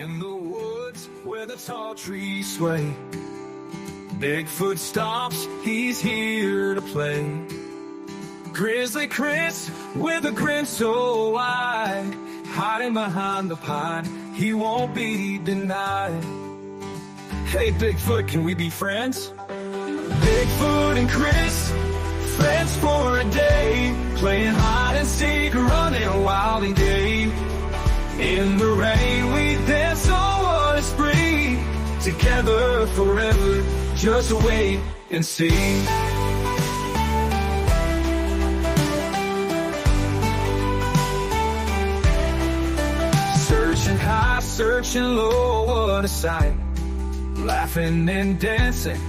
In the woods where the tall trees sway, Bigfoot stops, he's here to play. Grizzly Chris with a grin so wide, hiding behind the pine, he won't be denied. Hey Bigfoot, can we be friends? Bigfoot and Chris, friends for a day, playing hide and seek, running wild and gay. In the rain we dance on a spree, together forever, just wait and see. Searching high, searching low, what a sight. Laughing and dancing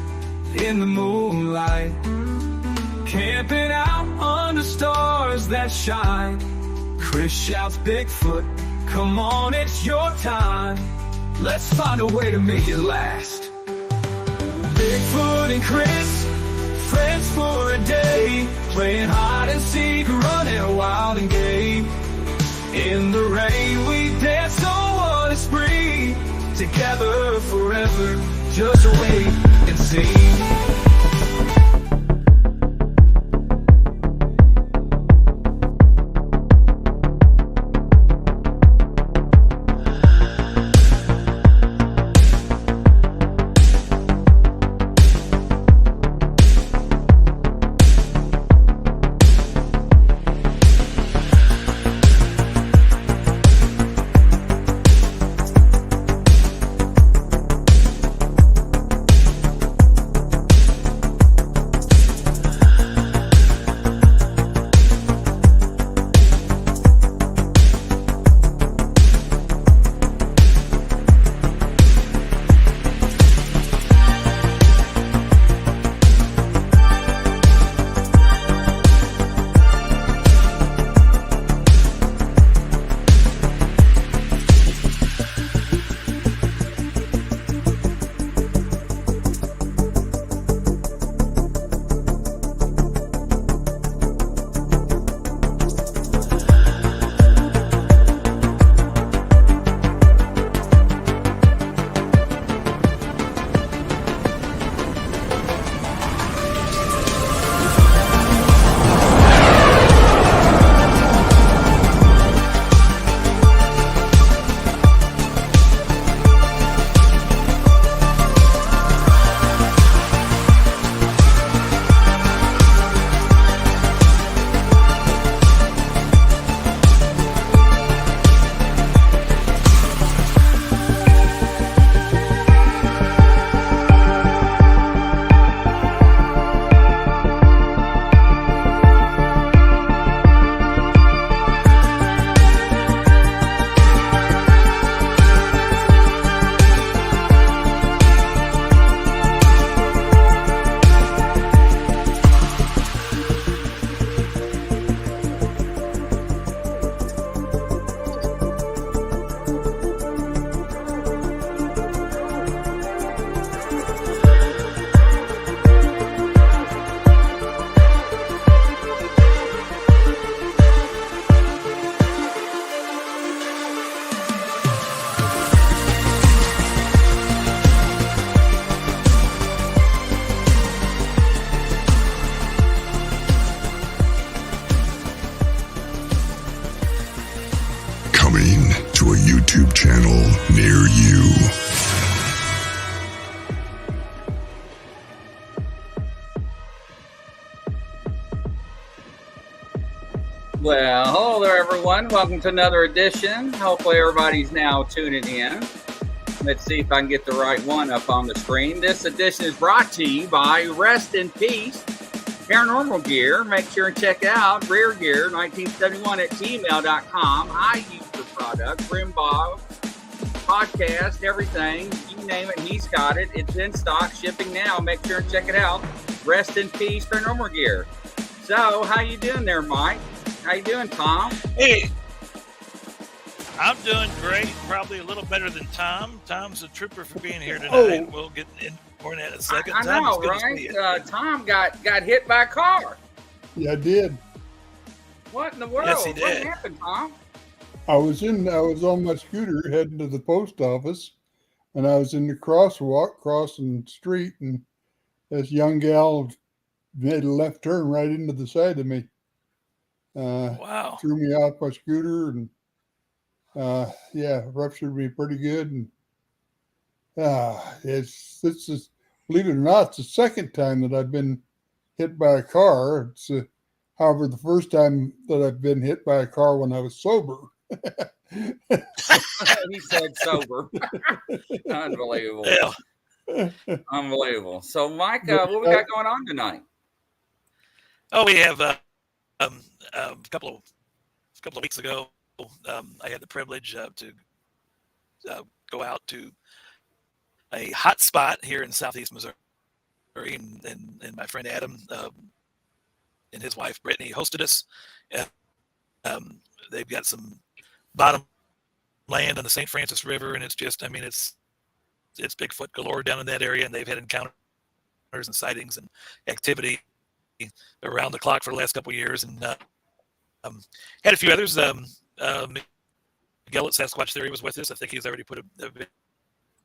in the moonlight, camping out under stars that shine. Chris shouts, Bigfoot, come on, it's your time. Let's find a way to make it last. Bigfoot and Chris, friends for a day, playing hide and seek, running wild and gay. In the rain we dance on a spree, together forever, just wait and see. YouTube channel near you. Well, hello there, everyone. Welcome to another edition. Hopefully everybody's now tuning in. Let's see if I can get the right one up on the screen. This edition is brought to you by Rest in Peace Paranormal Gear. Make sure and check out Rear Gear 1971 at gmail.com. I use the product, Rimbob, podcast, everything. You name it, he's got it. It's in stock, shipping now. Make sure and check it out. Rest in Peace Paranormal Gear. So, how you doing there, Mike? How you doing, Tom? Hey, I'm doing great. Probably a little better than Tom. Tom's a trooper for being here tonight. We'll get in more in that in a second. I know, right? Tom got hit by a car. Yeah, I did. What in the world? Yes, he did. What happened, Tom? I was on my scooter heading to the post office, and I was in the crosswalk crossing the street, and this young gal made a left turn right into the side of me. Wow. Threw me off my scooter, and yeah, ruptured me pretty good. And this is, believe it or not, it's the second time that I've been hit by a car. It's however, the first time that I've been hit by a car when I was sober. He said sober. Unbelievable. Yeah. Unbelievable. So, Mike, what we got going on tonight? Oh, we have a couple of weeks ago. I had the privilege to go out to a hot spot here in Southeast Missouri, and my friend Adam and his wife Brittany hosted us. They've got some bottom land on the St. Francis River, and it's just, I mean, it's Bigfoot galore down in that area, and they've had encounters and sightings and activity around the clock for the last couple of years, and had a few others. Miguel at Sasquatch Theory was with us. I think he's already put a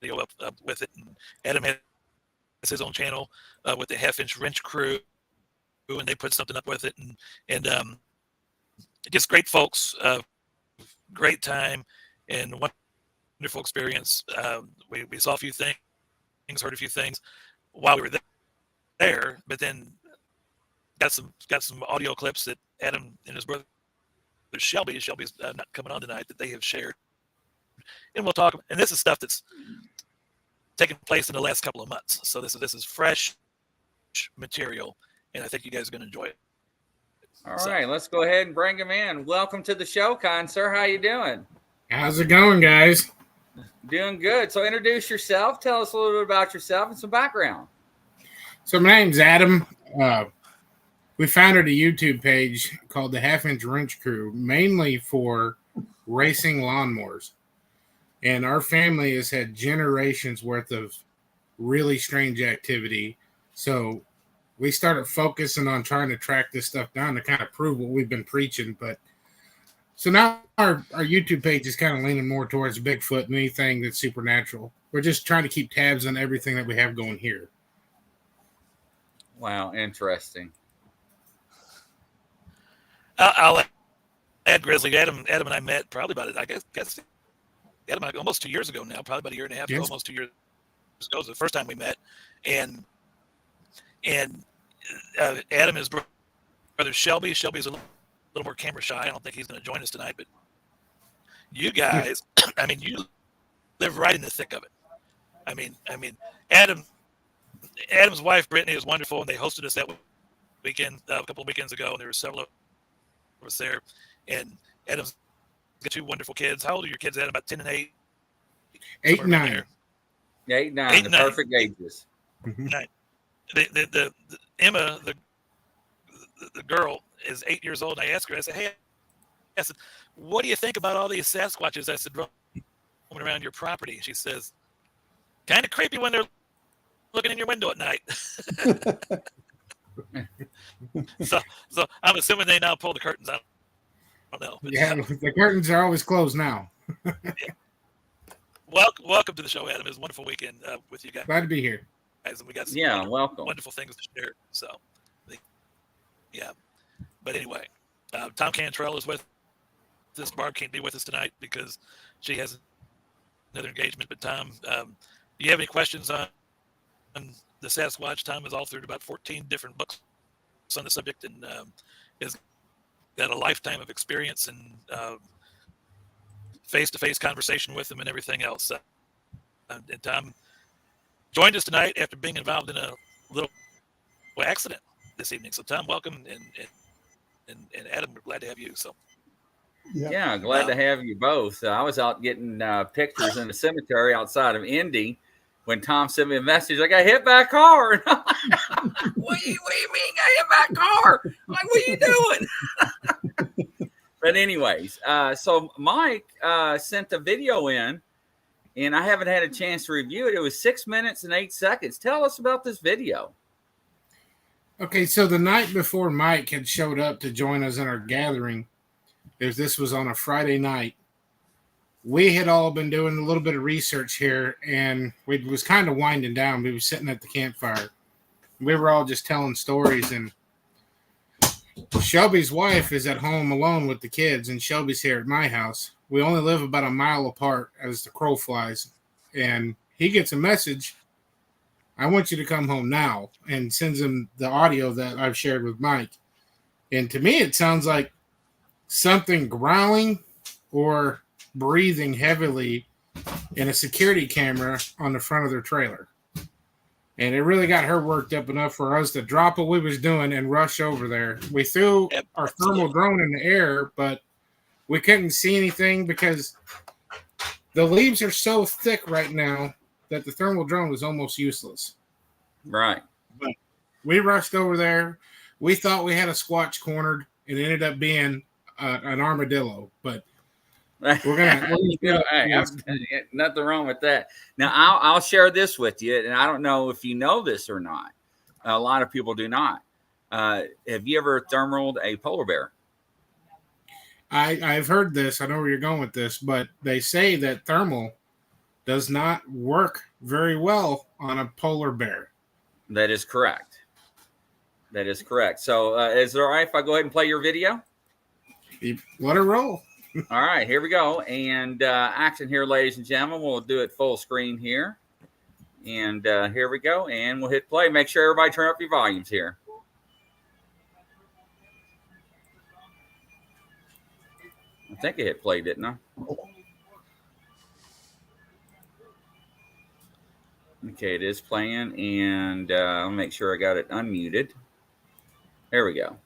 video up with it. And Adam has his own channel with the Half-Inch Wrench Crew, and they put something up with it, and just great folks, great time, and wonderful experience. We saw a few things, heard a few things while we were there, but then got some audio clips that Adam and his brother Shelby's not coming on tonight, that they have shared, and we'll talk. And this is stuff that's taken place in the last couple of months, so this is fresh material, and I think you guys are going to enjoy it. All right, let's go ahead and bring him in. Welcome to the show, sir. How you doing? How's it going, guys? Doing good. So introduce yourself. Tell us a little bit about yourself and some background. So my name's Adam. We founded a YouTube page called the Half-Inch Wrench Crew, mainly for racing lawnmowers. And our family has had generations worth of really strange activity. So we started focusing on trying to track this stuff down to kind of prove what we've been preaching. But so now our YouTube page is kind of leaning more towards Bigfoot and anything that's supernatural. We're just trying to keep tabs on everything that we have going here. Wow, interesting. I'll add Grizzly. Adam and I met probably about, I guess Adam almost 2 years ago now, probably about a year and a half ago, almost 2 years ago was the first time we met. And Adam and his brother Shelby's a little more camera shy. I don't think he's going to join us tonight, but you guys, I mean, you live right in the thick of it. I mean, Adam's wife Brittany was wonderful, and they hosted us that weekend a couple of weekends ago, and there were several of us there. And Adam's got two wonderful kids. How old are your kids? Adam, about 10 and 8. 8 and 9. 8 and 9, the perfect ages. Right. The Emma, the girl, is 8 years old. And I asked her, I said, what do you think about all these Sasquatches? I said, roaming around your property. She says, kind of creepy when they're looking in your window at night. so I'm assuming they now pull the curtains out. I don't know. But, yeah, the curtains are always closed now. Yeah. Welcome to the show, Adam. It was a wonderful weekend with you guys. Glad to be here. And we got some welcome. wonderful things to share. So, yeah. But anyway, Tom Cantrell is with us. Barb can't be with us tonight because she has another engagement. But Tom, do you have any questions on the Sasquatch? Tom has authored about 14 different books on the subject and has got a lifetime of experience and face-to-face conversation with them and everything else. And Tom joined us tonight after being involved in a little accident this evening. So Tom, welcome, and Adam, we're glad to have you. So. Yeah, glad to have you both. I was out getting pictures in the cemetery outside of Indy when Tom sent me a message. I got hit by a car. What do you mean got hit by a car? I'm like, what are you doing? But anyways, so Mike sent the video in, and I haven't had a chance to review it. It was 6 minutes and 8 seconds. Tell us about this video. Okay, so the night before Mike had showed up to join us in our gathering, this was on a Friday night, we had all been doing a little bit of research here, and we was kind of winding down. We were sitting at the campfire. We were all just telling stories, and Shelby's wife is at home alone with the kids, and Shelby's here at my house. We only live about a mile apart as the crow flies, and he gets a message, I want you to come home now, and sends him the audio that I've shared with Mike. And to me, it sounds like something growling or breathing heavily in a security camera on the front of their trailer. And it really got her worked up enough for us to drop what we was doing and rush over there. We threw our thermal drone in the air, but we couldn't see anything because the leaves are so thick right now that the thermal drone was almost useless. Right. But we rushed over there. We thought we had a squatch cornered. It ended up being an armadillo, but we're gonna hey, nothing wrong with that. Now I'll share this with you, and I don't know if you know this or not. A lot of people do not. Have you ever thermaled a polar bear? I've heard this. I know where you're going with this, but they say that thermal does not work very well on a polar bear. That is correct. That is correct. So is it all right if I go ahead and play your video? Let her roll. All right, here we go. And action here, ladies and gentlemen. We'll do it full screen here. And here we go. And we'll hit play. Make sure everybody turn up your volumes here. I think I hit play, didn't I? Okay, it is playing. And I'll make sure I got it unmuted. There we go.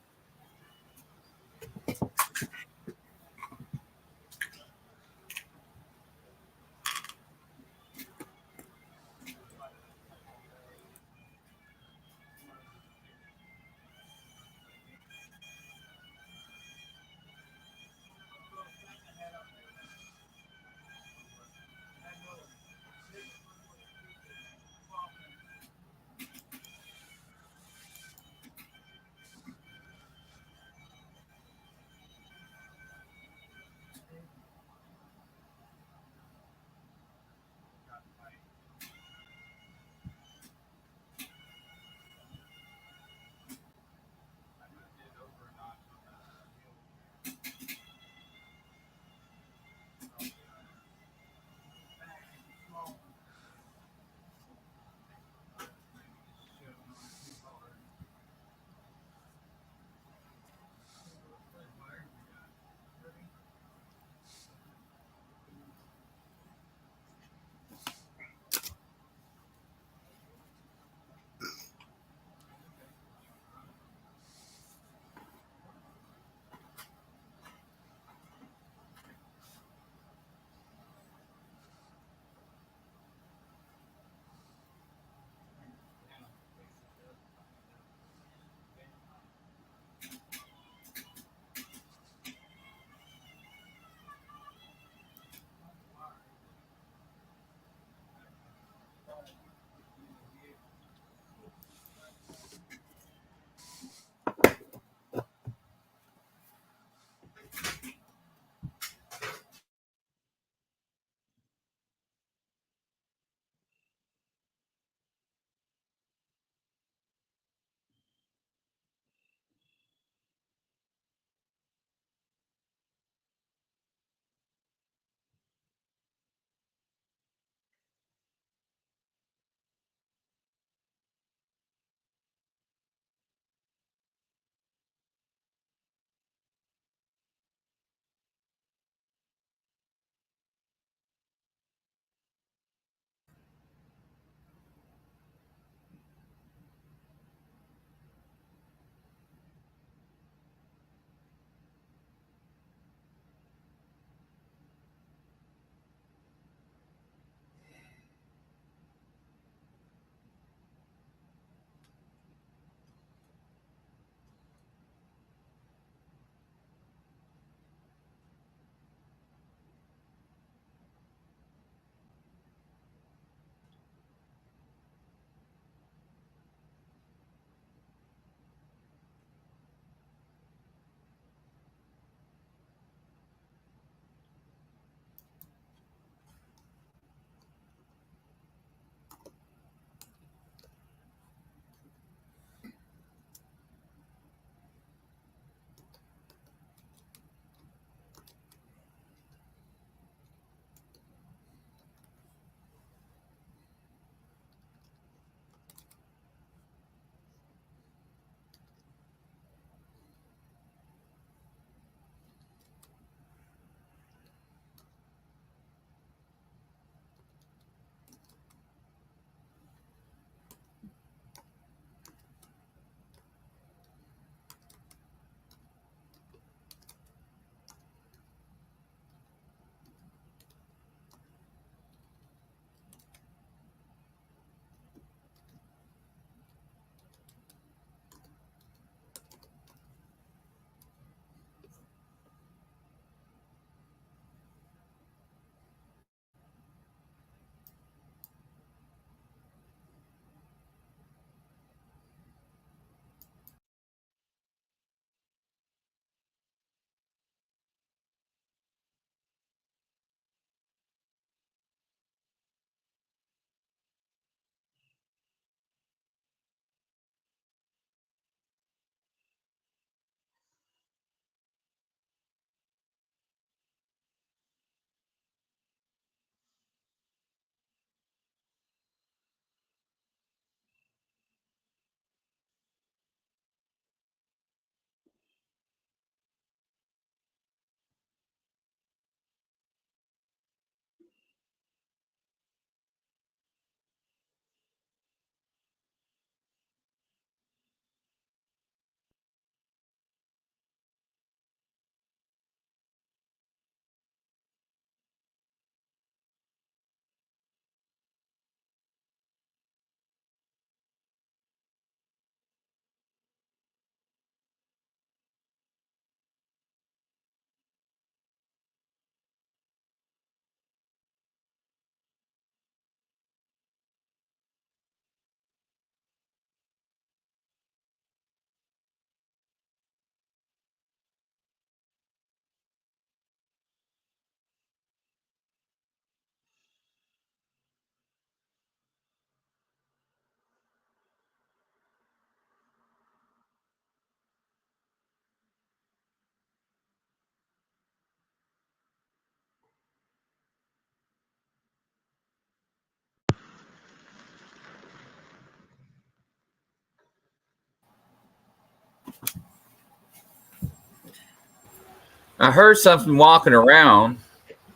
I heard something walking around.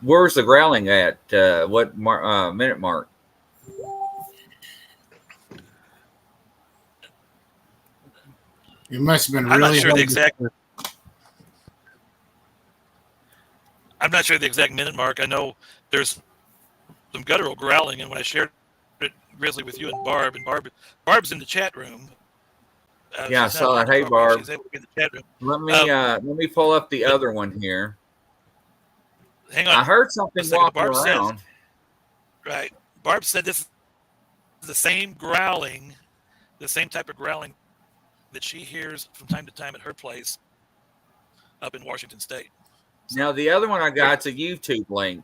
Where's the growling at? What minute mark? It must have been I'm not really sure the hard. exact. I'm not sure the exact minute mark. I know there's some guttural growling, and when I shared it Grizzly with you and Barb's in the chat room. Yeah, I She's not saw able that. to Hey, talk, but Barb. she's able to get in the chat room. Let me pull up the but- other one here. Hang on. I heard something walking Barb around. Right. Barb said this is the same growling, the same type of growling that she hears from time to time at her place up in Washington State. Now, the other one I got's a YouTube link.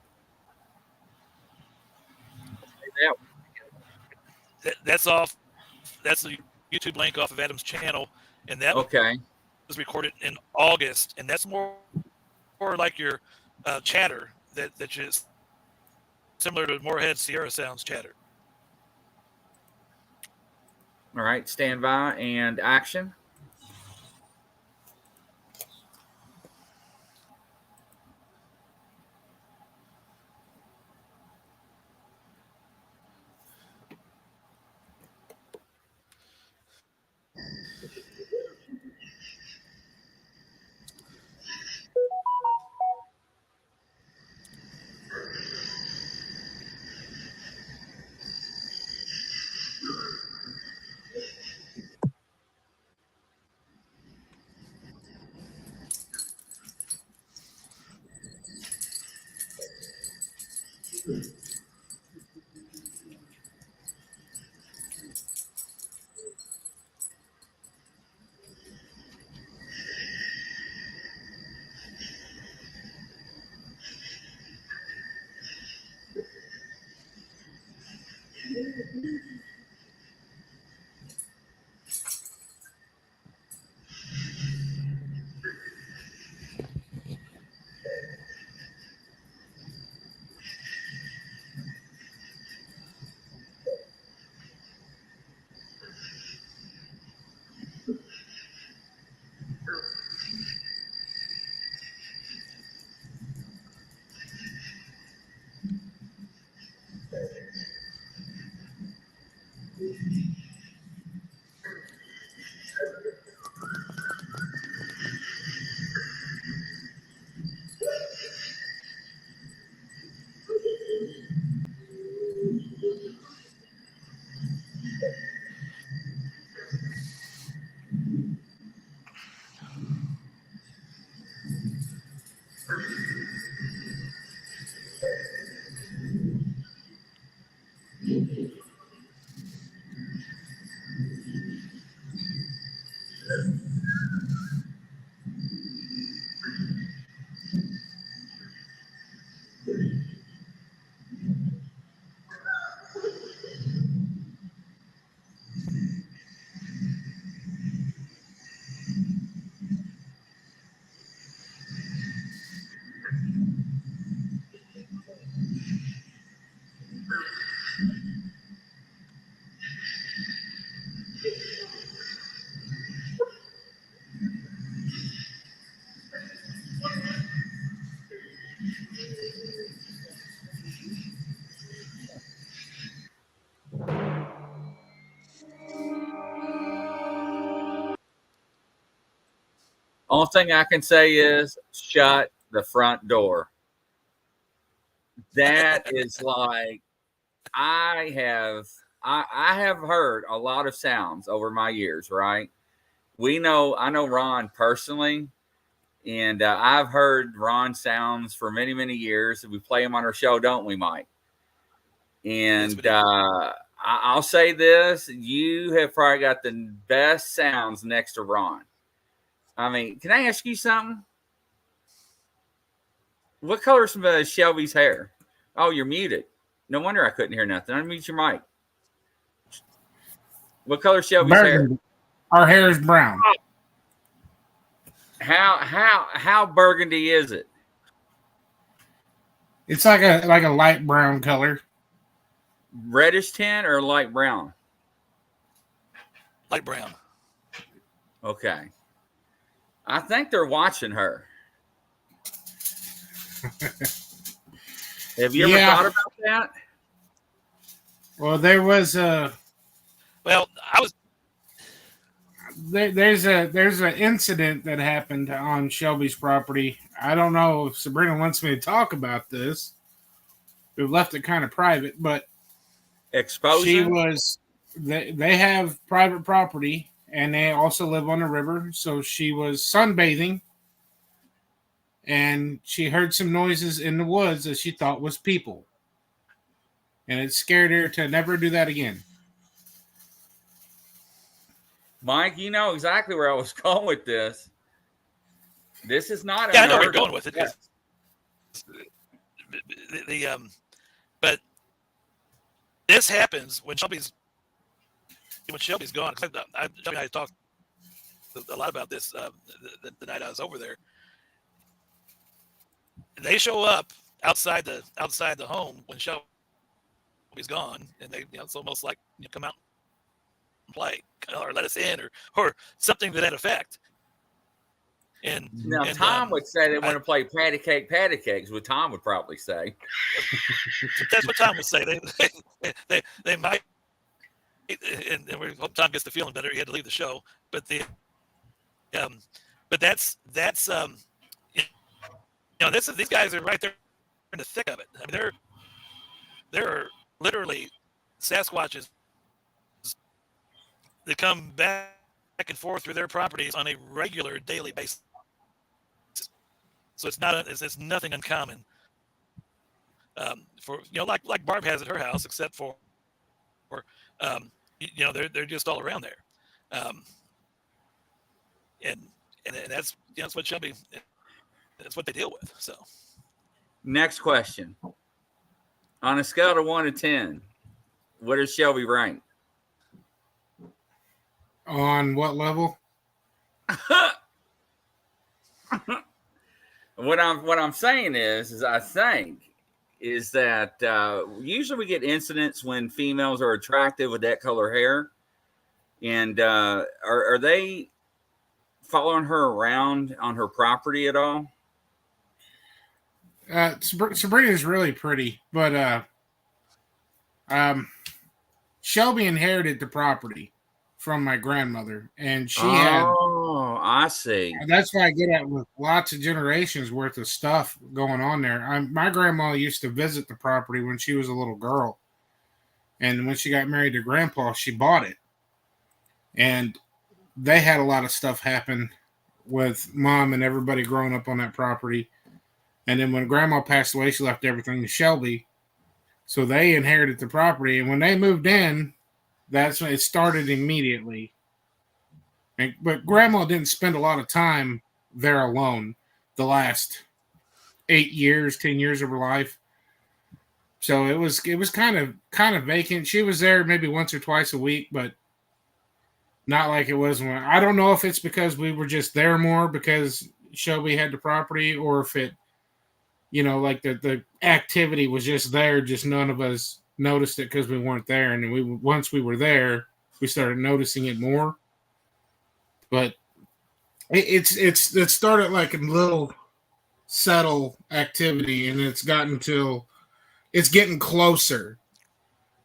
That's off. That's the YouTube link off of Adam's channel, and that Okay. was recorded in August, and that's more like your chatter that is similar to Moorhead Sierra Sounds chatter. All right. Stand by and action. Only thing I can say is shut the front door. That is like I have heard a lot of sounds over my years, right? I know Ron personally, and I've heard Ron sounds for many, many years. We play him on our show, don't we, Mike? And I'll say this: you have probably got the best sounds next to Ron. I mean, can I ask you something? What color's Shelby's hair? Oh, you're muted. No wonder I couldn't hear nothing. Unmute your mic. What color Shelby's hair? Our hair is brown. How burgundy is it? It's like a light brown color. Reddish tint or light brown? Light brown. Okay. I think they're watching her. Have you ever thought about that? Well, there was a Well, there's an incident that happened on Shelby's property. I don't know if Sabrina wants me to talk about this. We've left it kind of private, but Exposing? they have private property and they also live on the river. So she was sunbathing and she heard some noises in the woods that she thought was people. And it scared her to never do that again. Mike, you know exactly where I was going with this. This is not. I know where you're going with it. Yes. But this happens when Shelby's gone. Shelby and I talked a lot about this the night I was over there. They show up outside the home when Shelby's gone, and they it's almost like come out and play or let us in or something to that effect. And now Tom would say they want to play patty cakes. What Tom would probably say. That's what Tom would say. They might, and we hope Tom gets the feeling better. He had to leave the show, but that's these guys are right there in the thick of it. I mean, there are literally Sasquatches that come back and forth through their properties on a regular daily basis. So it's nothing uncommon for like Barb has at her house, except for they're just all around there, and that's that's what Shelby, that's what they deal with. So next question: on a scale of 1 to 10, what does Shelby rank? On what level? What I'm saying is I think that usually we get incidents when females are attractive with that color hair, and are they following her around on her property at all? Sabrina is really pretty, but Shelby inherited the property from my grandmother, and she had. Oh, I see. That's why I get at with lots of generations worth of stuff going on there. My grandma used to visit the property when she was a little girl, and when she got married to Grandpa, she bought it, and they had a lot of stuff happen with Mom and everybody growing up on that property. And then when Grandma passed away, she left everything to Shelby, so they inherited the property. And when they moved in, that's when it started immediately. But Grandma didn't spend a lot of time there alone the last 10 years of her life. So it was kind of vacant. She was there maybe once or twice a week, but not like it was when. I don't know if it's because we were just there more because Shelby had the property, or if it, like the activity was just there, just none of us noticed it because we weren't there. And then once we were there, we started noticing it more. But it started like a little subtle activity, and it's getting closer,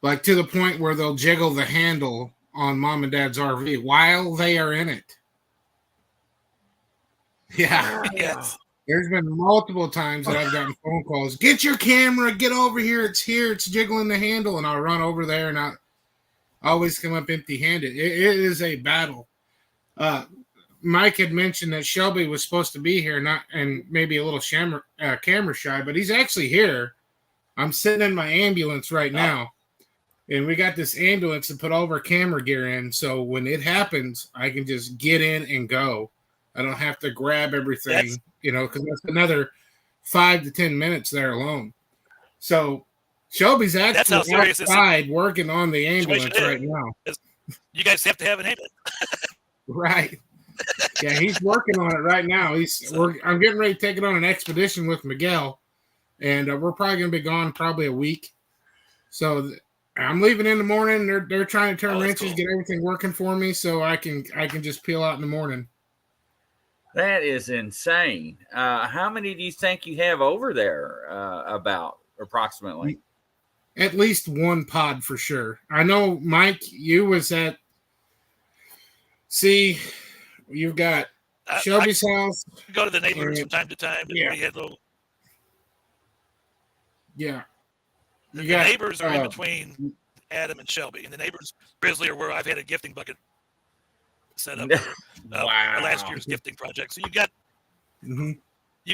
like to the point where they'll jiggle the handle on Mom and Dad's RV while they are in it. Yeah. yes. There's been multiple times that I've gotten phone calls. Get your camera, get over here. It's here. It's jiggling the handle, and I'll run over there, and I always come up empty-handed. It is a battle. Mike had mentioned that Shelby was supposed to be here, and maybe a little camera shy, but he's actually here. I'm sitting in my ambulance right now, and we got this ambulance to put all of our camera gear in, so when it happens, I can just get in and go. I don't have to grab everything, because that's another 5 to 10 minutes there alone. So Shelby's actually outside working on the ambulance right now. You guys have to have an ambulance. Right. Yeah, he's working on it right now. I'm getting ready to take it on an expedition with Miguel, and we're probably going to be gone probably a week. So I'm leaving in the morning. They're trying to turn wrenches, get everything working for me, so I can just peel out in the morning. That is insane. How many do you think you have over there? About approximately. At least one pod for sure. I know, Mike, you was at. See, you've got Shelby's house. Go to the neighbors from time to time. And Yeah. we had little. Yeah. The neighbors are in between Adam and Shelby, and the neighbors Grizzly are where I've had a gifting bucket set up for last year's gifting project. So you've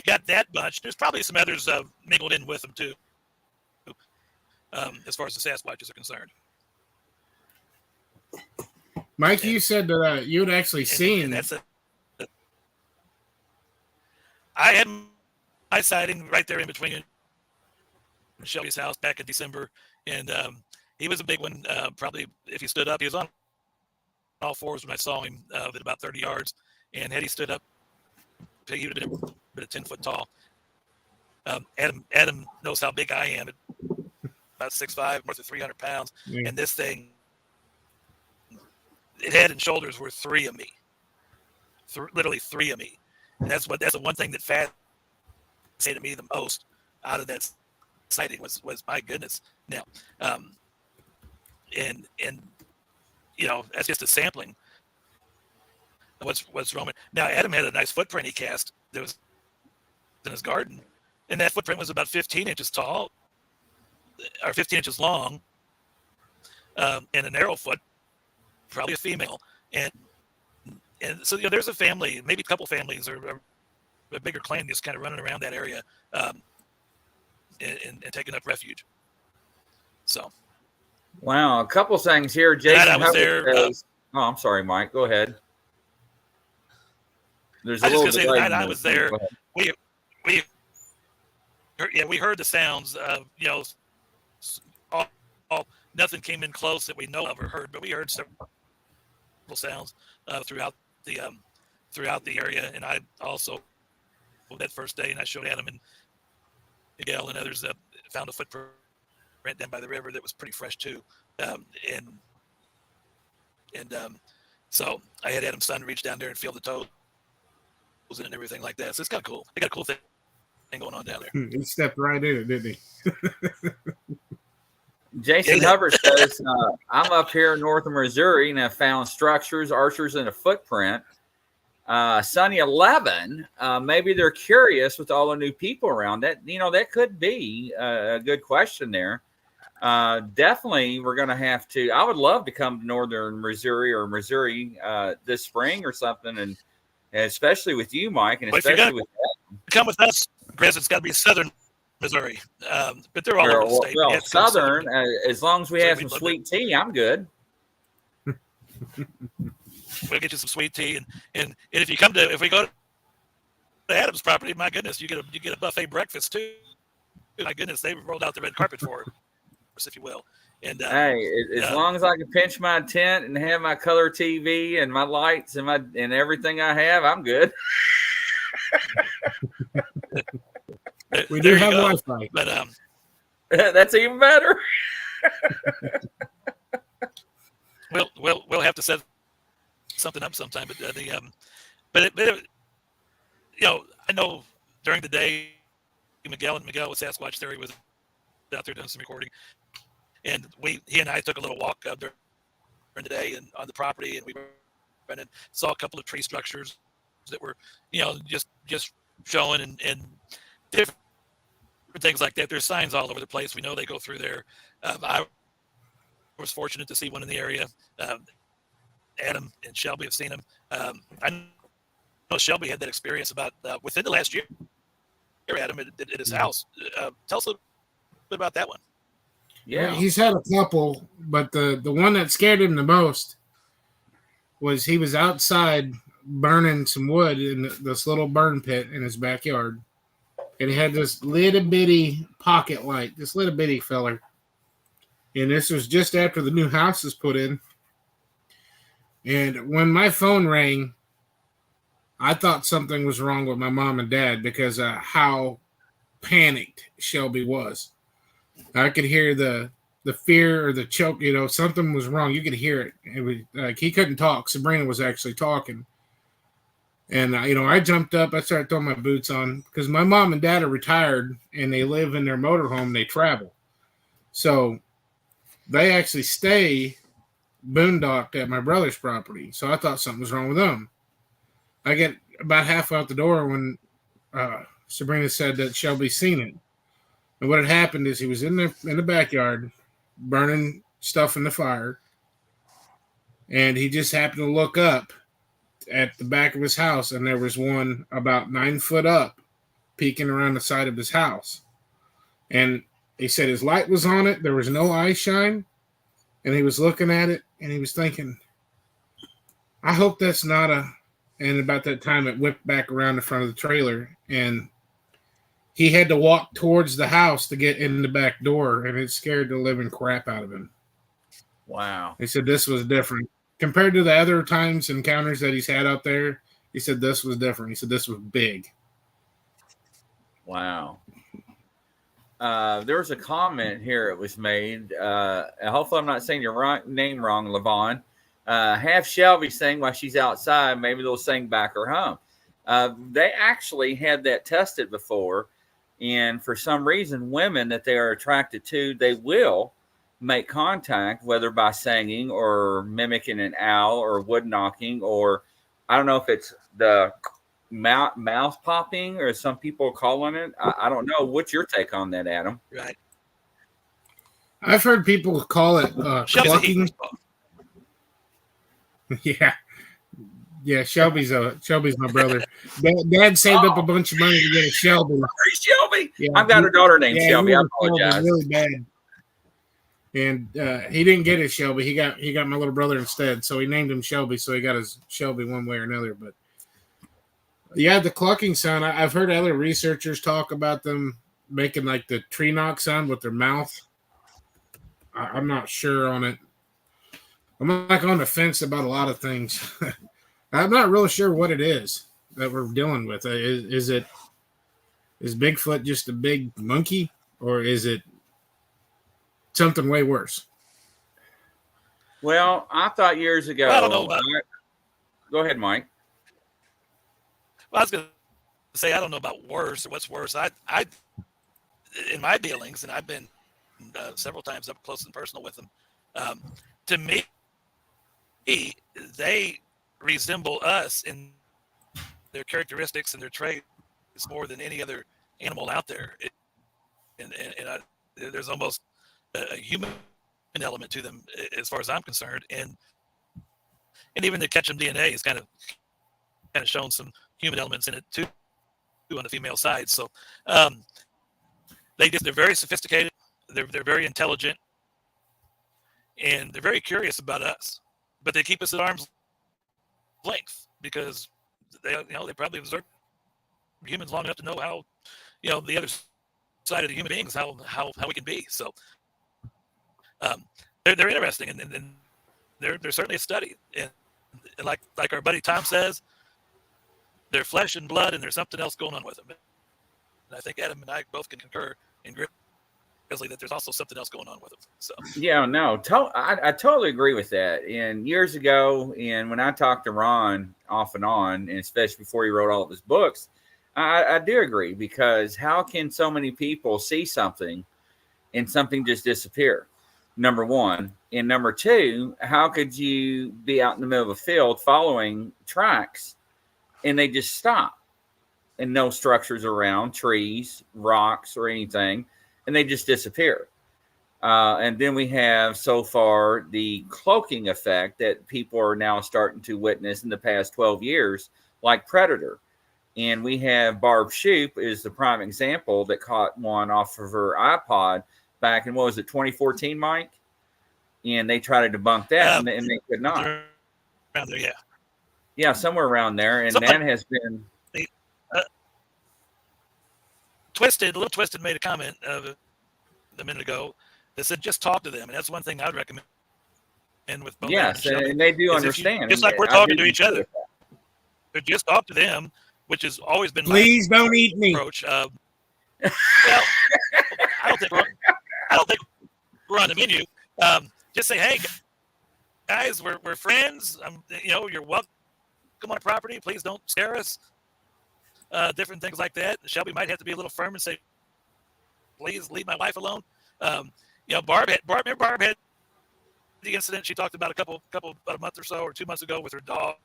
got that bunch. There's probably some others mingled in with them too, as far as the Sasquatches are concerned. Mike, you said that you'd actually seen. I had my sighting right there in between Shelby's house back in December, and he was a big one. Probably if he stood up, he was on all fours when I saw him at about 30 yards, and had he stood up, he would have been about 10 foot tall. Adam knows how big I am, about 6'5", more than 300 pounds, and this thing, head and shoulders were three of me, literally three of me, and that's the one thing that fascinated me the most out of that sighting was my goodness. Now, and you know, that's just a sampling of what's roaming. Now, Adam had a nice footprint he cast that was in his garden, and that footprint was about 15 inches tall, or 15 inches long, and a narrow foot, probably a female, and so you know, there's a family, maybe a couple families, or a bigger clan just kind of running around that area, and taking up refuge. So. Wow, a couple things here. Jason, I was there. Says, I'm sorry, Mike. Go ahead. There's a I was little just delay. say that I was there. We heard the sounds of, you know, all nothing came in close that we know of or heard, but we heard several sounds throughout the area. And I also that first day, and I showed Adam and Miguel and others found a footprint down by the river that was pretty fresh too, so I had Adam's son reach down there and feel the toes and everything like that. So it's kind of cool. They got a cool thing going on down there. He stepped right in it, didn't he? Jason Hubbard says, I'm up here in northern Missouri and I found structures, archers, and a footprint. Sunny 11, maybe they're curious with all the new people around. That, you know, that could be a good question there. Definitely, we're going to have to. I would love to come to northern Missouri or Missouri this spring or something, and especially with you, Mike, and especially with come with us, Chris. It's got to be southern Missouri, but they're all over the state. Well, southern, as long as we have some sweet tea, I'm good. We'll get you some sweet tea, and if we go to Adam's property, my goodness, you get a buffet breakfast too. My goodness, they rolled out the red carpet for us, if you will. And hey, as long as I can pinch my tent and have my color TV and my lights and everything I have, I'm good. We do have Wi-Fi, but that's even better. We'll have to set something up sometime, but you know, I know during the day, Miguel with Sasquatch Theory was out there doing some recording, and he and I took a little walk up there during the day and on the property, and we went and saw a couple of tree structures that were, you know, just showing and different things like that. There's signs all over the place. We know they go through there. I was fortunate to see one in the area. Adam and Shelby have seen him. I know Shelby had that experience about within the last year. Adam at his house. Tell us a little bit about that one. Yeah, he's had a couple, but the one that scared him the most was he was outside burning some wood in this little burn pit in his backyard, and he had this little bitty pocket light, this little bitty feller. And this was just after the new house was put in. And when my phone rang, I thought something was wrong with my mom and dad because of how panicked Shelby was. I could hear the fear or the choke, you know, something was wrong. You could hear it. It was like he couldn't talk. Sabrina was actually talking. And, I jumped up. I started throwing my boots on because my mom and dad are retired and they live in their motorhome. They travel. So they actually stay boondocked at my brother's property. So I thought something was wrong with them. I get about half out the door when Sabrina said that Shelby's seen it. And what had happened is he was in the backyard burning stuff in the fire. And he just happened to look up at the back of his house, and there was one about 9 foot up peeking around the side of his house. And he said his light was on it. There was no eye shine. And he was looking at it, and he was thinking, I hope that's not a... And about that time, it whipped back around the front of the trailer, and he had to walk towards the house to get in the back door, and it scared the living crap out of him. Wow. He said this was different. Compared to the other times encounters that he's had out there, he said this was different. He said this was big. Wow. There was a comment here that was made. Hopefully I'm not saying your name wrong, Levon. Have Shelby sing while she's outside. Maybe they'll sing back her home. They actually had that tested before. And for some reason, women that they are attracted to, they will make contact, whether by singing or mimicking an owl or wood knocking, or I don't know if it's the mouth popping or some people calling it. I don't know. What's your take on that, Adam? Right. I've heard people call it clucking. Yeah, Shelby's my brother. Dad saved up a bunch of money to get a Shelby. Shelby. Yeah, I've got a daughter named Shelby. I apologize. Really bad. And he didn't get his Shelby. He got my little brother instead. So he named him Shelby. So he got his Shelby one way or another. But yeah, the clucking sound. I've heard other researchers talk about them making like the tree knock sound with their mouth. I'm not sure on it. I'm like on the fence about a lot of things. I'm not really sure what it is that we're dealing with. Is Bigfoot just a big monkey, or is it something way worse? Well, I thought years ago. I don't know. Go ahead, Mike. Well, I was going to say I don't know about worse or what's worse. I in my dealings, and I've been several times up close and personal with them. To me, they resemble us in their characteristics and their traits more than any other animal out there. There's almost a human element to them as far as I'm concerned, and even the Ketchum DNA has kind of shown some human elements in it too on the female side. So they're very sophisticated, they're very intelligent, and they're very curious about us, but they keep us at arm's length because they probably observe humans long enough to know how the other side of the human beings, how we can be. So they're interesting, and they're certainly a study. And like our buddy Tom says, they're flesh and blood, and there's something else going on with them. And I think Adam and I both can concur in Grizzly that there's also something else going on with them. So yeah, no, I totally agree with that. And years ago, and when I talked to Ron off and on, and especially before he wrote all of his books, I do agree, because how can so many people see something and something just disappear? Number one. And number two, how could you be out in the middle of a field following tracks and they just stop and no structures around, trees, rocks, or anything, and they just disappear? And then we have so far the cloaking effect that people are now starting to witness in the past 12 years, like Predator. And we have Barb Shoop is the prime example that caught one off of her iPod back in, 2014, Mike? And they tried to debunk that, and they could not. Around there, yeah. Yeah, somewhere around there. And that has been... Little Twisted made a comment a minute ago that said just talk to them. And that's one thing I'd recommend. And with both yes, and they do understand. Just like we're talking to each other. Just talk to them, which has always been Please don't eat me. Approach. Well, I don't think we're on the menu. Just say, hey, guys, we're friends. You're welcome come on property. Please don't scare us. Different things like that. Shelby might have to be a little firm and say, please leave my wife alone. Barb had the incident she talked about about a month or so or 2 months ago with her dog,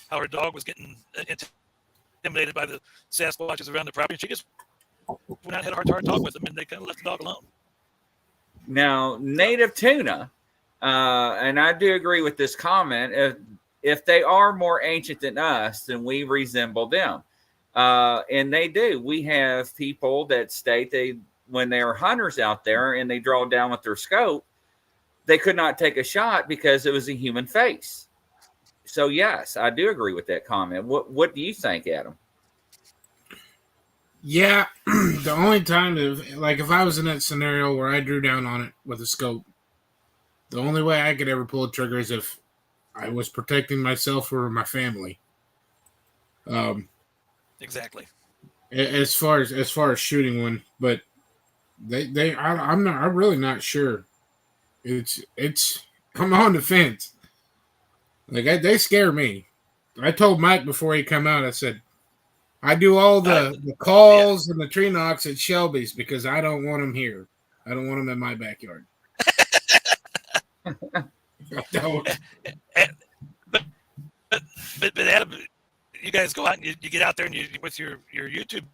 how her dog was getting intimidated by the Sasquatches around the property. And she just went out and had a heart-to-heart talk with them, and they kind of left the dog alone. Now, native tuna, and I do agree with this comment, if they are more ancient than us, then we resemble them. And they do. We have people that state when they are hunters out there and they draw down with their scope, they could not take a shot because it was a human face. So, yes, I do agree with that comment. What do you think, Adam? Yeah, the only time, if I was in that scenario where I drew down on it with a scope, the only way I could ever pull a trigger is if I was protecting myself or my family. Exactly. As far as shooting one, but I'm really not sure. I'm on the fence. Like they scare me. I told Mike before he come out, I said, I do all the calls and the tree knocks at Shelby's because I don't want them here. I don't want them in my backyard. I don't. But Adam, you guys go out and you get out there and you with your YouTube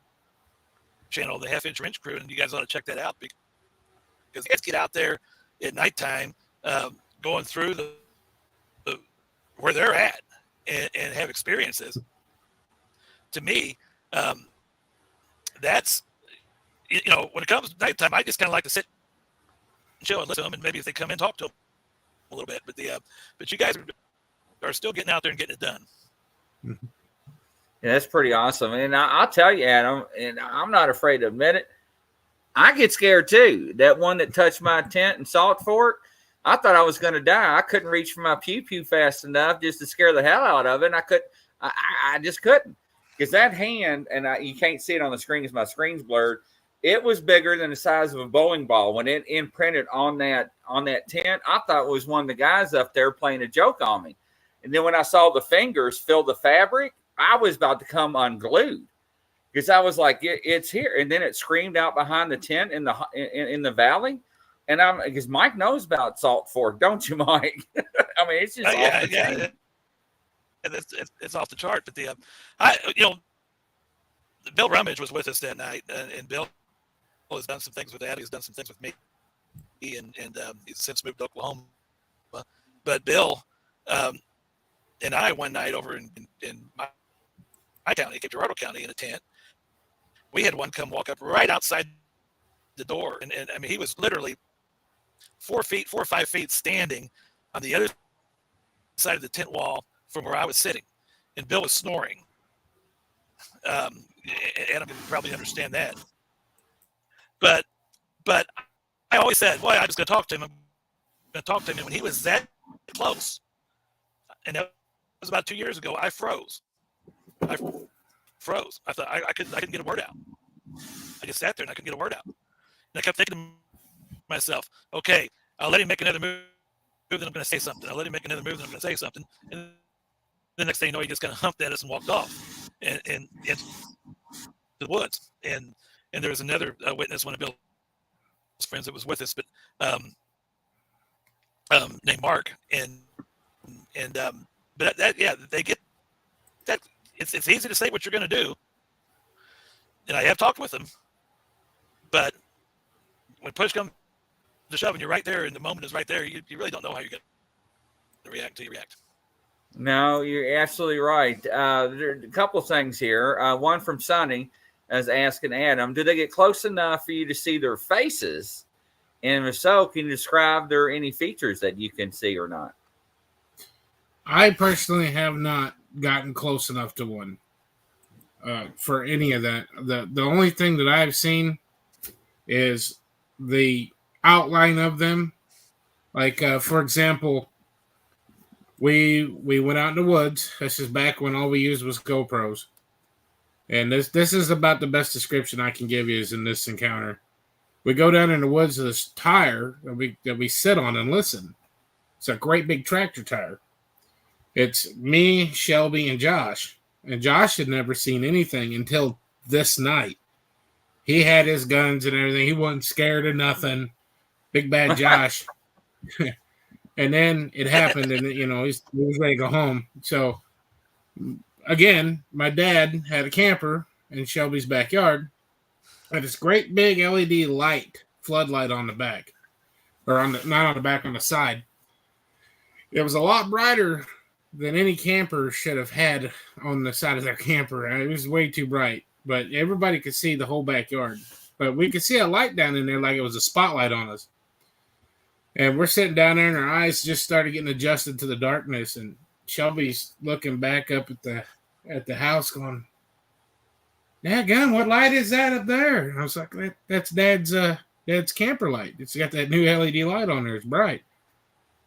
channel, the Half Inch Wrench Crew, and you guys ought to check that out because you guys get out there at nighttime, going through the where they're at and have experiences. To me, that's when it comes to nighttime, I just kind of like to sit and chill and listen to them, and maybe if they come in, talk to them a little bit. But you guys are still getting out there and getting it done. Yeah, that's pretty awesome. And I'll tell you, Adam, and I'm not afraid to admit it, I get scared too. That one that touched my tent in Salt Fork, I thought I was going to die. I couldn't reach for my pew fast enough just to scare the hell out of it. And I just couldn't. Because that hand, and you can't see it on the screen because my screen's blurred, it was bigger than the size of a bowling ball. When it imprinted on that tent, I thought it was one of the guys up there playing a joke on me. And then when I saw the fingers fill the fabric, I was about to come unglued because I was like, it's here. And then it screamed out behind the tent in the valley. And because Mike knows about Salt Fork, don't you, Mike? I mean, it's just yeah. It's off the chart. But Bill Rummage was with us that night, and Bill has done some things with that. He's done some things with me, and he's since moved to Oklahoma. But Bill and I one night over in my county, Cape Girardeau County, in a tent, we had one come walk up right outside the door, and I mean he was literally 4 or 5 feet standing on the other side of the tent wall from where I was sitting, and Bill was snoring. Adam can probably understand that. But I always said, boy, I'm just going to talk to him. I'm going to talk to him. And when he was that close, and that was about 2 years ago, I froze. I thought I couldn't get a word out. I just sat there and I couldn't get a word out. And I kept thinking to myself, okay, I'll let him make another move, then I'm going to say something. I'll let him make another move, then I'm going to say something. And the next thing you know, he just kind of humped at us and walked off and into the woods. And there was another witness, one of Bill's friends that was with us, but named Mark. But they get that. It's easy to say what you're going to do, and I have talked with them. But when push comes to shove, and you're right there, and the moment is right there, you really don't know how you're going to react until you react. No, you're absolutely right. There are a couple of things here. One from Sonny is asking Adam, do they get close enough for you to see their faces? And if so, can you describe there any features that you can see or not? I personally have not gotten close enough to one for any of that. The only thing that I've seen is the outline of them. Like, for example, we went out in the woods. This is back when all we used was GoPros. And this is about the best description I can give you is in this encounter. We go down in the woods to this tire that we sit on and listen. It's a great big tractor tire. It's me, Shelby, and Josh. And Josh had never seen anything until this night. He had his guns and everything. He wasn't scared of nothing. Big bad Josh. And then it happened, and he was ready to go home. So again, my dad had a camper in Shelby's backyard. Had this great big LED light, floodlight on the back, or not on the back, on the side. It was a lot brighter than any camper should have had on the side of their camper. It was way too bright, but everybody could see the whole backyard. But we could see a light down in there like it was a spotlight on us. And we're sitting down there, and our eyes just started getting adjusted to the darkness. And Shelby's looking back up at the house, going, "Dadgum, what light is that up there?" And I was like, "That's Dad's camper light. It's got that new LED light on there. It's bright."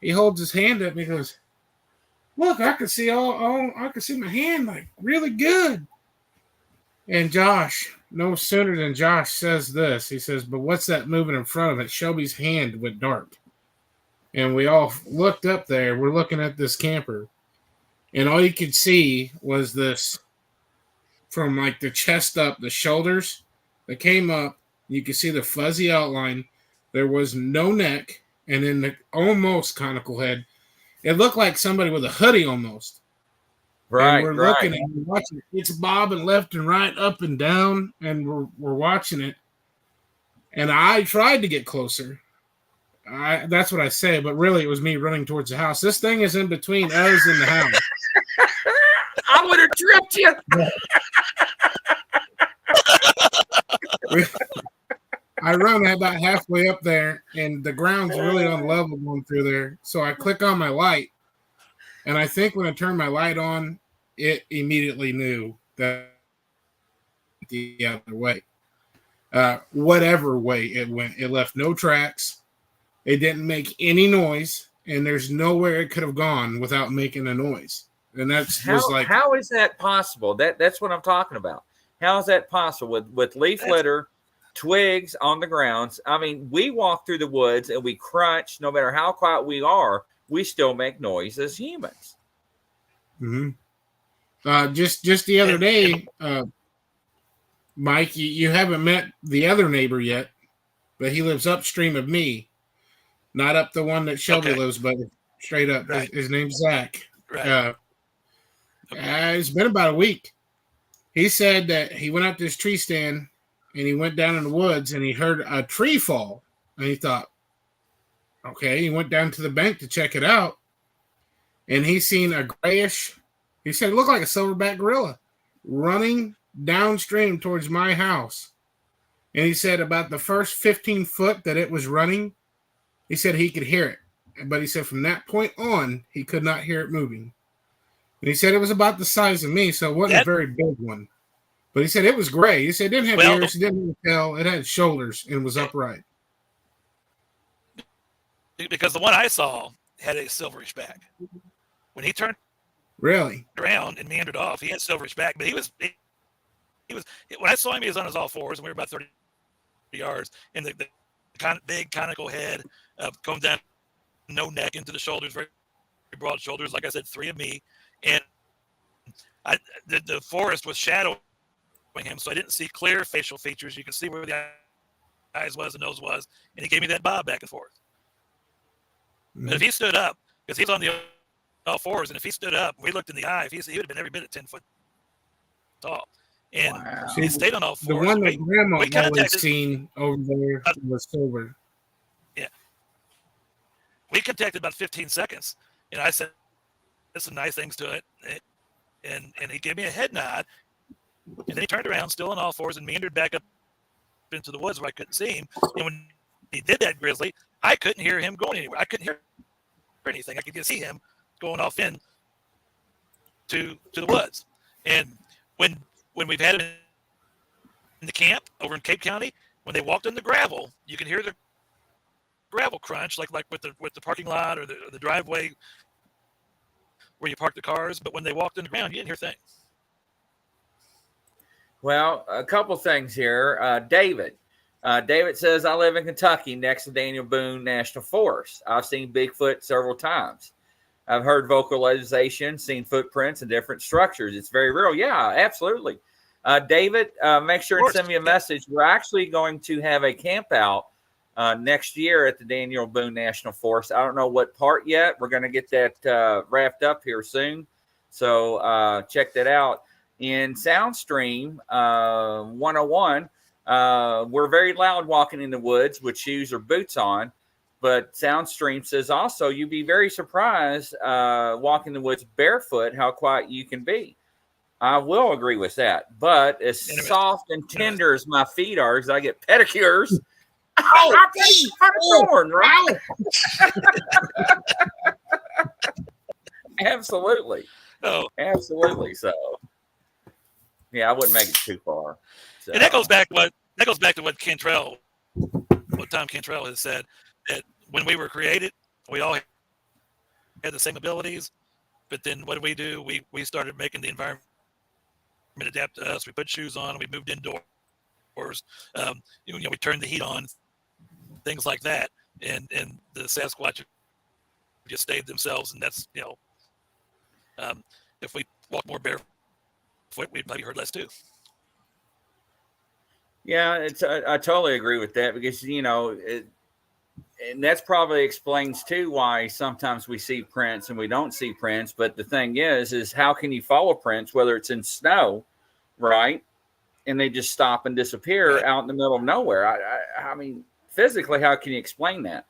He holds his hand up and he goes, "Look, I can see I can see my hand like really good." And Josh, no sooner than Josh says this, he says, "But what's that moving in front of it?" Shelby's hand went dark. And we all looked up there. We're looking at this camper. And all you could see was this, from like the chest up, the shoulders that came up. You could see the fuzzy outline. There was no neck. And then the almost conical head. It looked like somebody with a hoodie almost. Right, and we're looking at it, watching it. It's bobbing left and right, up and down, and we're watching it. And I tried to get closer. That's what I say, but really it was me running towards the house. This thing is in between us and the house. I would have tripped you. I run about halfway up there, and the ground's really unlevel going through there. So I click on my light, and I think when I turned my light on, it immediately knew that the other way. Whatever way it went, it left no tracks. It didn't make any noise, and there's nowhere it could have gone without making a noise. And that's how is that possible? That's what I'm talking about. How is that possible with leaf litter, twigs on the grounds? I mean, we walk through the woods and we crunch. No matter how quiet we are, we still make noise as humans. Mm-hmm. Just the other day, Mike, you haven't met the other neighbor yet, but he lives upstream of me. Not up the one that Shelby lives, but straight up. Right. His name's Zach. Right. It's been about a week. He said that he went up to his tree stand and he went down in the woods and he heard a tree fall. And he thought, okay, he went down to the bank to check it out. And he seen a grayish, he said it looked like a silverback gorilla running downstream towards my house. And he said about the first 15 foot that it was running, he said he could hear it. But he said from that point on, he could not hear it moving. And he said it was about the size of me, so it wasn't a very big one. But he said it was gray. He said it didn't have ears, it didn't have a tail, it had shoulders and was upright. Because the one I saw had a silverish back. When he turned around and meandered off, he had silverish back. But he was when I saw him, he was on his all fours, and we were about 30 yards. And the big conical head going down, no neck into the shoulders, very broad shoulders. Like I said, 3 of me. And the forest was shadowing him, so I didn't see clear facial features. You could see where the eyes was and nose was, and he gave me that bob back and forth. Mm-hmm. But if he stood up, because he's on the all fours, and if he stood up, we looked in the eye, he would have been every bit of 10 foot tall. And he stayed on all fours. The one that Grandma always seen over there was silver. Yeah. We contacted about 15 seconds, and I said some nice things to it, and he gave me a head nod, and then he turned around, still on all fours, and meandered back up into the woods where I couldn't see him. And when he did that, Grizzly, I couldn't hear him going anywhere. I couldn't hear anything. I could just see him going off in to the woods. And when we've had him in the camp over in Cape County, when they walked in the gravel, you can hear the gravel crunch, like with the parking lot or the driveway where you park the cars. But when they walked in the ground, you didn't hear things. Well, a couple things here. David says, I live in Kentucky next to Daniel Boone National Forest. I've seen Bigfoot several times. I've heard vocalization, seen footprints and different structures. It's very real. Yeah, absolutely. David, make sure and send me a message. We're actually going to have a camp out next year at the Daniel Boone National Forest. I don't know what part yet. We're going to get that wrapped up here soon. So check that out. In Soundstream 101, we're very loud walking in the woods with shoes or boots on. But Soundstream says also you'd be very surprised walking the woods barefoot how quiet you can be. I will agree with that. But as soft and tender as my feet are, as I get pedicures, my feet are torn, right? Absolutely. Oh, absolutely. So, yeah, I wouldn't make it too far. So. And that goes back to what Tom Cantrell has said, that when we were created, we all had the same abilities. But then what do? We started making the environment adapt to us. We put shoes on, and we moved indoors. We turned the heat on, things like that, and the Sasquatch just stayed themselves. And that's if we walk more barefoot, we'd probably hurt less too. Yeah, I totally agree with that, because and that's probably explains too why sometimes we see prints and we don't see prints. But the thing is how can you follow prints, whether it's in snow, right? And they just stop and disappear out in the middle of nowhere. I mean, physically, how can you explain that?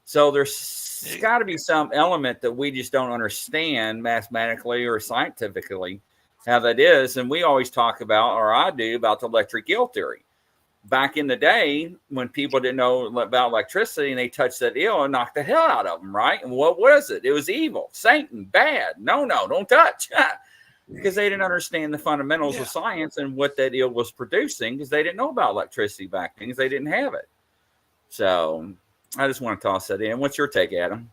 So there's got to be some element that we just don't understand mathematically or scientifically how that is. And we always talk about, or I do, about the electric eel theory. Back in the day, when people didn't know about electricity and they touched that eel and knocked the hell out of them, right? And what was it? It was evil, Satan, bad. No, don't touch. Because they didn't understand the fundamentals of science and what that eel was producing, because they didn't know about electricity back then, because they didn't have it. So I just want to toss that in. What's your take, Adam?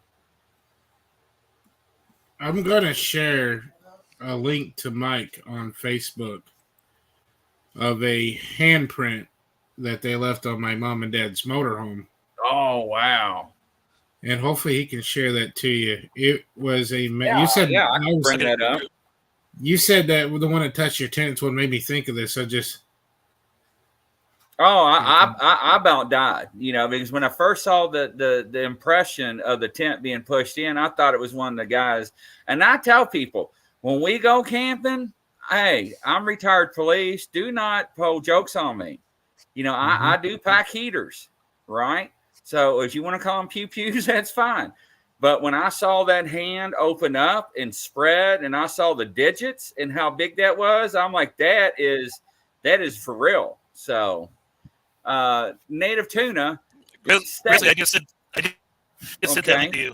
I'm going to share a link to Mike on Facebook of a handprint that they left on my mom and dad's motorhome. Oh, wow. And hopefully he can share that to you. It was a... you said... Yeah, I can bring that up. You said that the one that touched your tent's what made me think of this. I about died, because when I first saw the impression of the tent being pushed in, I thought it was one of the guys. And I tell people, when we go camping, hey, I'm retired police. Do not pull jokes on me. I do pack heaters, right? So if you want to call them pew-pews, that's fine. But when I saw that hand open up and spread, and I saw the digits and how big that was, I'm like, that is for real. So, native tuna. Grizzly, I just said that to you.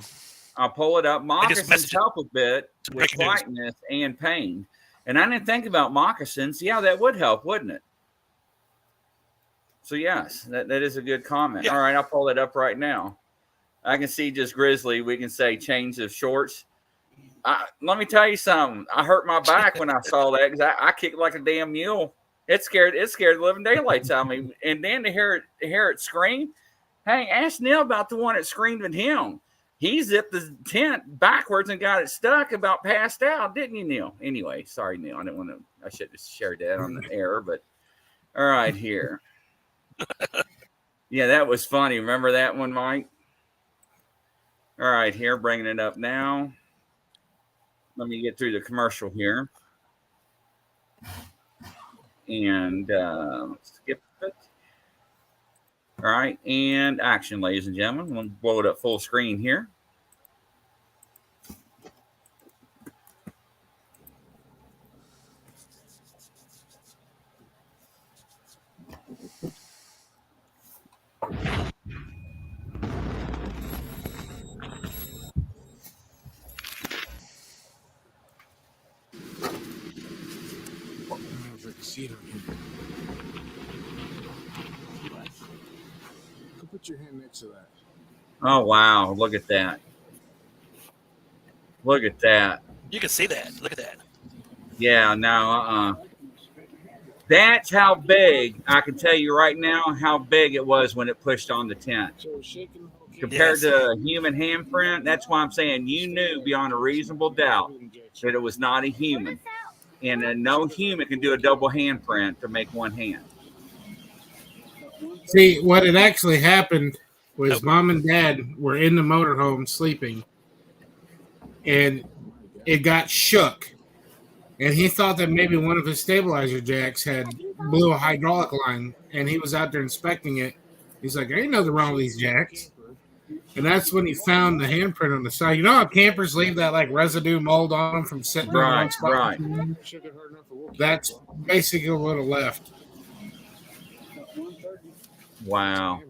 I'll pull it up. Moccasins help a bit with quietness and pain. And I didn't think about moccasins. Yeah, that would help, wouldn't it? So, yes, that is a good comment. Yeah. All right, I'll pull it up right now. I can see just Grizzly. We can say change of shorts. Let me tell you something. I hurt my back when I saw that, because I kicked like a damn mule. It scared the living daylights out of me. And then to hear it scream. Hey, ask Neil about the one that screamed at him. He zipped the tent backwards and got it stuck, about passed out, didn't you, Neil? Anyway, sorry, Neil. I should have shared that on the air, but all right, here. Yeah, that was funny. Remember that one, Mike? All right, here, bringing it up now. Let me get through the commercial here. And skip it. All right, and action, ladies and gentlemen. I'm going to blow it up full screen here. Put your hand next to that. Oh, wow. Look at that. Look at that. You can see that. Look at that. Yeah, no, That's how big, I can tell you right now how big it was when it pushed on the tent. So shaking, okay. compared to a human handprint. That's why I'm saying you knew beyond a reasonable doubt that it was not a human. And no human can do a double handprint to make one hand. See, what had actually happened was Mom and Dad were in the motorhome sleeping, and it got shook. And he thought that maybe one of his stabilizer jacks had blew a hydraulic line, and he was out there inspecting it. He's like, there ain't nothing wrong with these jacks. And that's when he found the handprint on the side. You know how campers leave that like residue mold on them from sitting in one spot? Right. That's basically what it left. Wow.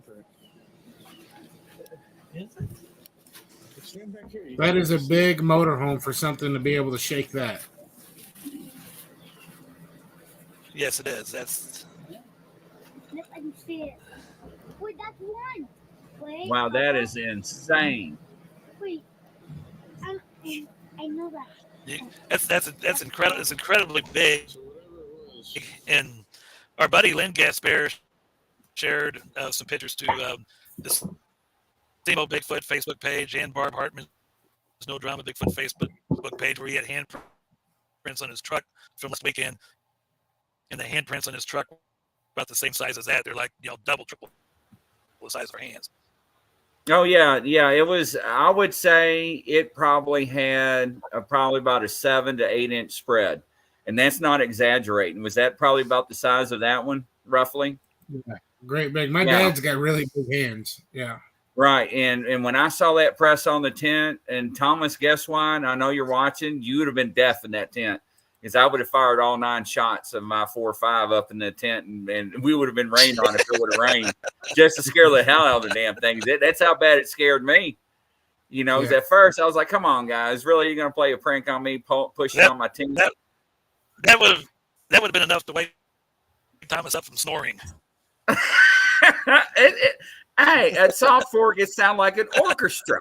That is a big motorhome for something to be able to shake that. Yes, it is. That's. Wait, that's one. Wait. Wow, that is insane. Wait. I know that. That's incredible. It's incredibly big. And our buddy Lynn Gasper shared some pictures to this Steamboat Bigfoot Facebook page and Barb Hartman's No Drama Bigfoot Facebook page, where he had handprints on his truck from last weekend, and the handprints on his truck were about the same size as that. They're like, double, triple the size of our hands. Oh yeah. It was. I would say it probably had probably about a 7 to 8 inch spread, and that's not exaggerating. Was that probably about the size of that one, roughly? Yeah, great big. My dad's got really big hands. Yeah. Right. And when I saw that press on the tent, and Thomas, guess why? I know you're watching. You would have been deaf in that tent, because I would have fired all 9 shots of my 4.5 up in the tent, and we would have been rained on if it would have rained, just to scare the hell out of the damn thing. That's how bad it scared me. Because at first I was like, come on, guys, really? You're going to play a prank on me, pushing on my tent? That would have been enough to wake Thomas up from snoring. Hey, at South Fork, it sounded like an orchestra.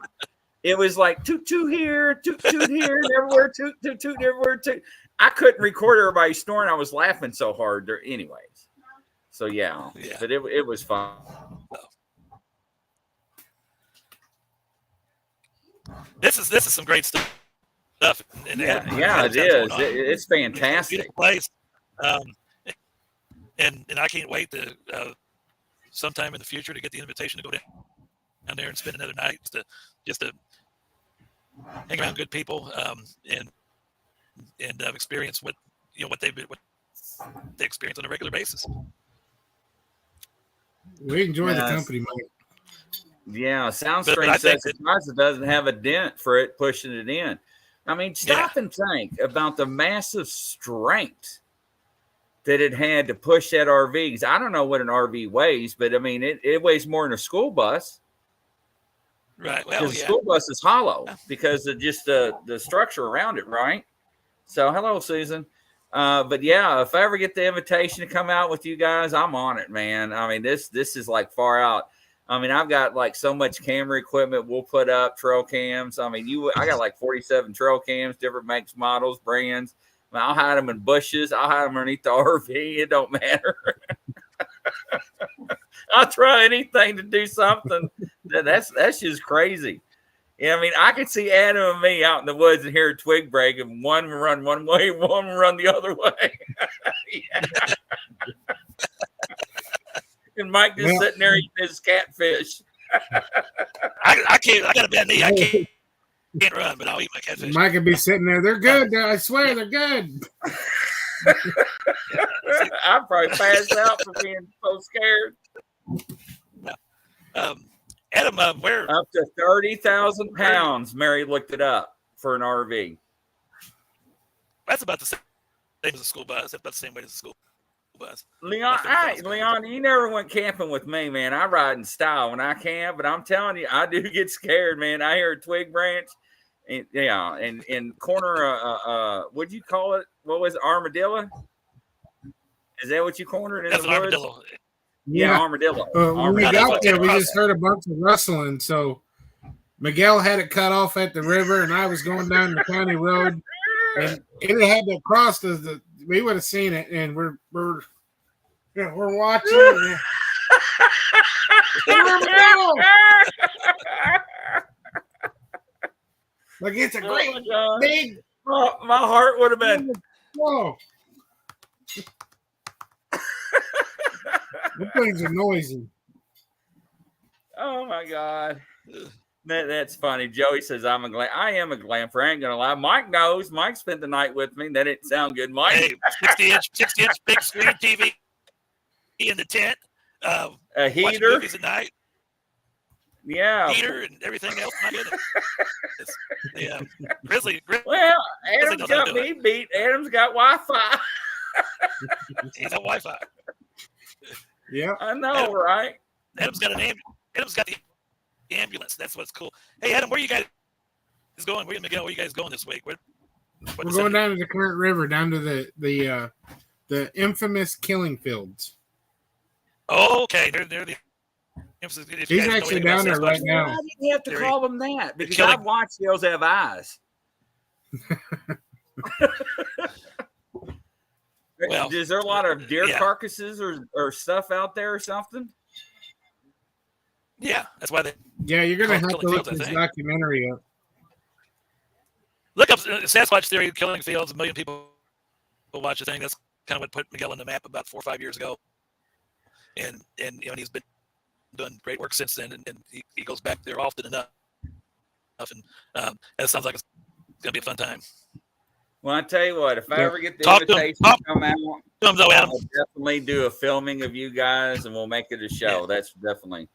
It was like toot toot here, toot toot here, and everywhere, toot toot toot everywhere, toot. I couldn't record everybody snoring. I was laughing so hard. Anyways, so yeah. But it was fun. This is some great stuff. And it is. It's fantastic. It's a beautiful place. And I can't wait to sometime in the future to get the invitation to go down there and spend another night just to hang around good people and experience what they experience on a regular basis. We enjoy the company, Mike. Yeah, Soundstream says it doesn't have a dent for it pushing it in. I mean, stop and think about the massive strength that it had to push that RV. Because I don't know what an RV weighs, but I mean, it weighs more than a school bus. Right. Well, because the school bus is hollow because of just the structure around it, right? So, hello, Susan. But yeah, if I ever get the invitation to come out with you guys, I'm on it, man. I mean, this is like far out. I mean, I've got like so much camera equipment we'll put up, trail cams. I mean, I got like 47 trail cams, different makes, models, brands. I mean, I'll hide them in bushes. I'll hide them underneath the RV. It don't matter. I'll try anything to do something. That's just crazy. Yeah, I mean, I could see Adam and me out in the woods and hear a twig break, and one run one way, one run the other way. And Mike just sitting there eating his catfish. I can't. I got a bad knee. I can't run, but I'll eat my catfish. Mike could be sitting there. They're good. I swear they're good. I'd probably pass out for being so scared. Adam, where up to 30,000 pounds? Mary looked it up for an RV. That's about the same as a school bus. That's about the same weight as a school bus. Leon, you never went camping with me, man. I ride in style when I camp, but I'm telling you, I do get scared, man. I hear a twig branch, and corner. What'd you call it? What was it? Armadillo? Is that what you cornered in That's the an woods? armadillo. Yeah, armadillo. When we got there, we just heard a bunch of rustling. So Miguel had it cut off at the river, and I was going down the county road, and it had to cross we would have seen it, and we're watching. Like it's a Oh, great my God. big. Oh, my heart would have been. Whoa. The things are noisy. Oh my God. That's funny. Joey says I am a glamper. I ain't gonna lie. Mike knows. Mike spent the night with me. That didn't sound good, Mike. Hey, 60-inch big screen TV in the tent. A Watching heater. movies at night. Yeah. Heater and everything else. My goodness. Yeah. Grizzly. Well, knows Adam's how to got do me beat. Adam's got Wi-Fi. He's on Wi-Fi. Yeah. I know, right? Adam's got the ambulance. That's what's cool. Hey, Adam, where you guys going? Where you guys going this week? We're going down to the Current River, down to the infamous killing fields. Oh, okay. They're the. He's actually down there right now. Why do you have to call them that? Because I've watched those have eyes. Well, is there a lot of deer yeah. carcasses or stuff out there or something? Yeah, that's why they Yeah, you're gonna have to Killing look Fields, I this think. documentary up. look up Sasquatch Theory, Killing Fields. 1 million people watch the thing. That's kind of what put Miguel on the map about 4 or 5 years ago. And he's been doing great work since then, and he goes back there often enough. And that sounds like it's gonna be a fun time. Well, I tell you what, if I ever get the Talk to him. invitation to come out, Adam. I'll definitely do a filming of you guys, and we'll make it a show. Yeah. That's definitely.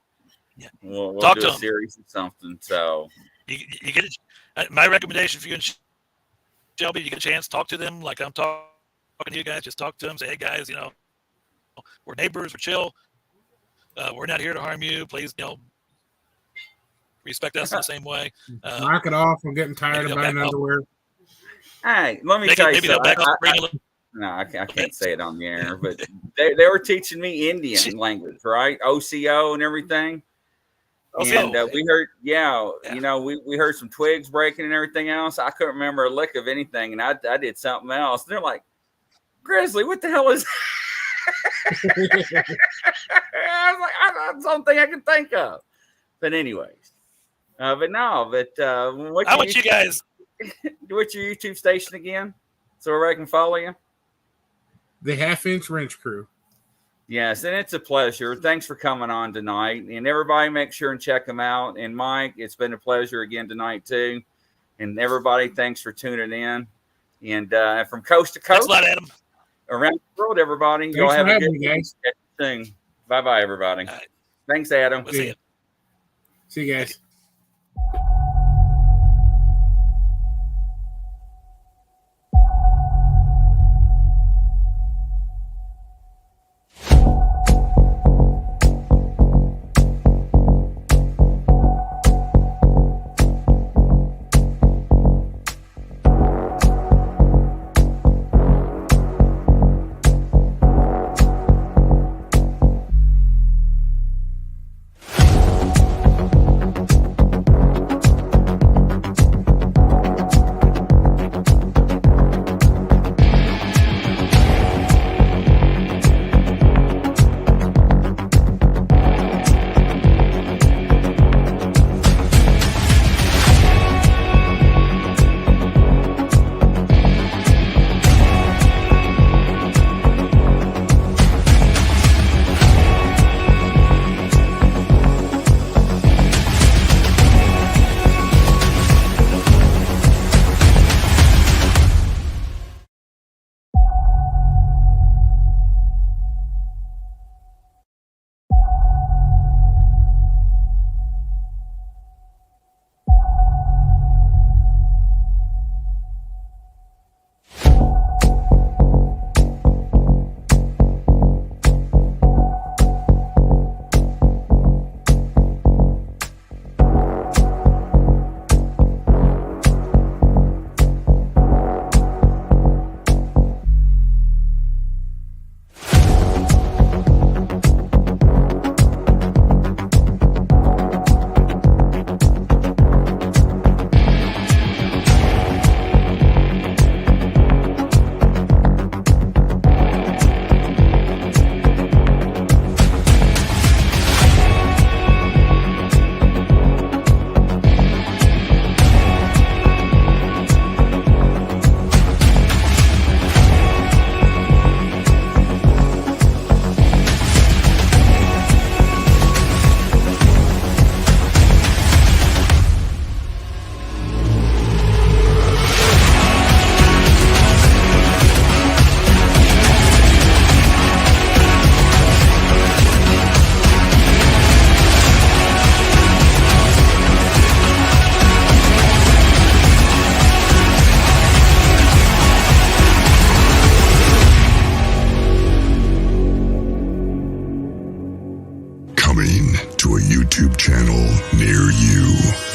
Yeah. We'll Talk do to a him. series or something. So You get it. My recommendation for you and Shelby, you get a chance, talk to them like I'm talking to you guys. Just talk to them. Say, hey guys, we're neighbors. We're chill. We're not here to harm you. Please, respect us in the same way. Knock it off. I'm getting tired of buying underwear. hey, let me tell you maybe they'll something. back up. Bring a little. No, I can't say it on the air, but they were teaching me Indian language, right? OCO and everything. OCO. And we heard, we heard some twigs breaking and everything else. I couldn't remember a lick of anything, and I did something else. They're like, Grizzly, what the hell is that? I was like, that's the only thing I can think of. But anyways, I want you guys. What's your YouTube station again? So everybody can follow you? The Half-Inch Wrench Crew. Yes, and it's a pleasure. Thanks for coming on tonight. And everybody make sure and check them out. And Mike, it's been a pleasure again tonight too. And everybody, thanks for tuning in. And from coast to coast, Thanks a lot, Adam. around the world, everybody. Thanks Y'all for have a having good me, guys. thing. Bye-bye, everybody. All right. Thanks, Adam. We'll see you. See you guys. near you.